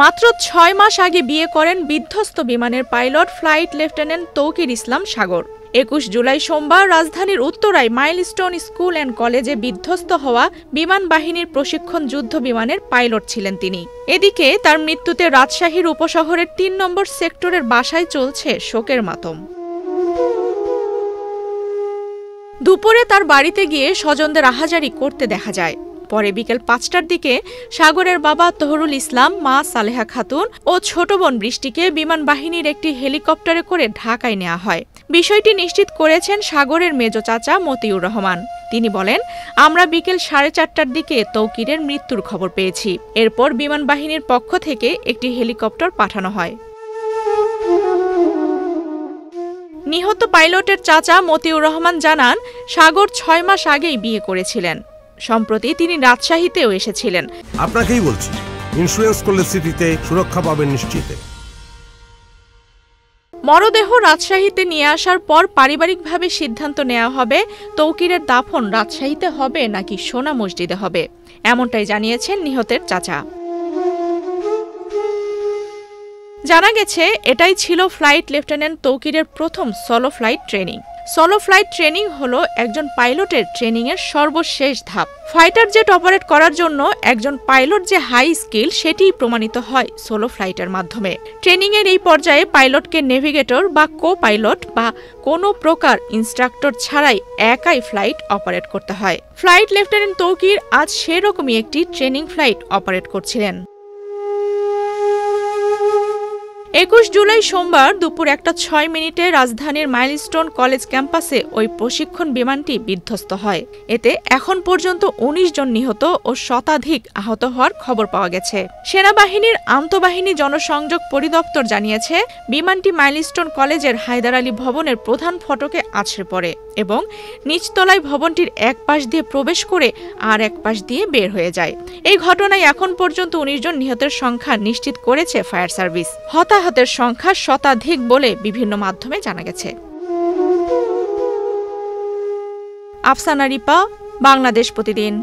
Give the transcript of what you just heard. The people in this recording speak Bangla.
মাত্র ৬ মাস আগে বিয়ে করেন বিধ্বস্ত বিমানের পাইলট ফ্লাইট লেফটেন্যান্ট তৌকির ইসলাম সাগর। ২১ জুলাই সোমবার রাজধানীর উত্তরায় মাইলস্টোন স্কুল অ্যান্ড কলেজে বিধ্বস্ত হওয়া বিমান বাহিনীর প্রশিক্ষণ যুদ্ধ বিমানের পাইলট ছিলেন তিনি। এদিকে তার মৃত্যুতে রাজশাহীর উপশহরের ৩ নম্বর সেক্টরের বাসায় চলছে শোকের মাতম। দুপুরে তার বাড়িতে গিয়ে স্বজনদের আহাজারি করতে দেখা যায়। পরে বিকেল ৫টার দিকে সাগরের বাবা তহরুল ইসলাম, মা সালেহা খাতুন ও ছোট বোন বৃষ্টিকে বিমান বাহিনীর একটি হেলিকপ্টারে করে ঢাকায় নেওয়া হয়। বিষয়টি নিশ্চিত করেছেন সাগরের মেজ চাচা মতিউর রহমান। তিনি বলেন, আমরা বিকেল ৪:৩০টার দিকে তৌকিরের মৃত্যুর খবর পেয়েছি। এরপর বিমান বাহিনীর পক্ষ থেকে একটি হেলিকপ্টার পাঠানো হয়। নিহত পাইলটের চাচা মতিউর রহমান জানান, সাগর ৬ মাস আগেই বিয়ে করেছিলেন। সম্প্রতি তিনি রাজশাহীতেও এসেছিলেন। আপনাকেই বলছি, ইন্স্যুরেন্স করলে সিটিতে সুরক্ষা পাবেন নিশ্চিত। মরদেহ রাজশাহীতে নিয়ে আসার পর পারিবারিকভাবে সিদ্ধান্ত নেওয়া হবে তৌকিরের দাফন রাজশাহীতে হবে নাকি সোনা মসজিদে হবে, এমনটাই জানিয়েছেন নিহতের চাচা। জানা গেছে, এটাই ছিল ফ্লাইট লেফটেন্যান্ট তৌকিরের প্রথম solo flight training. Solo flight training হলো একজন পাইলটের ট্রেনিংয়ের সর্বশেষ ধাপ। ফাইটার জেট অপারেট করার জন্য একজন পাইলট যে হাই স্কিল সেটিই প্রমাণিত হয় সোলো ফ্লাইটের মাধ্যমে। ট্রেনিংয়ের এই পর্যায়ে পাইলটকে নেভিগেটর বা কো পাইলট বা কোনো প্রকার ইনস্ট্রাক্টর ছাড়াই একাই ফ্লাইট অপারেট করতে হয়। ফ্লাইট লেফটেন্যান্ট তৌকির আজ সেরকমই একটি ট্রেনিং ফ্লাইট অপারেট করছিলেন। ২১ জুলাই সোমবার দুপুর ১:০৬ রাজধানীর মাইলস্টোন কলেজ ক্যাম্পাসে ওই প্রশিক্ষণ বিমানটি বিধ্বস্ত হয়। এতে এখন পর্যন্ত ১৯ জন নিহত ও শতাধিক আহত হওয়ার খবর পাওয়া গেছে। সেনাবাহিনীর আন্তঃবাহিনী জনসংযোগ পরিদপ্তর জানিয়েছে, বিমানটি মাইলস্টোন কলেজের হায়দার আলী ভবনের প্রধান ফটকে আছড়ে পড়ে এবং নিচতলায় ভবনটির এক পাশ দিয়ে প্রবেশ করে আর এক পাশ দিয়ে বের হয়ে যায়। এই ঘটনায় এখন পর্যন্ত ১৯ জন নিহতের সংখ্যা নিশ্চিত করেছে ফায়ার সার্ভিস। হতাহতের সংখ্যা শতাধিক বলে বিভিন্ন মাধ্যমে জানা গেছে। আফসানা রিপা, বাংলাদেশ প্রতিদিন।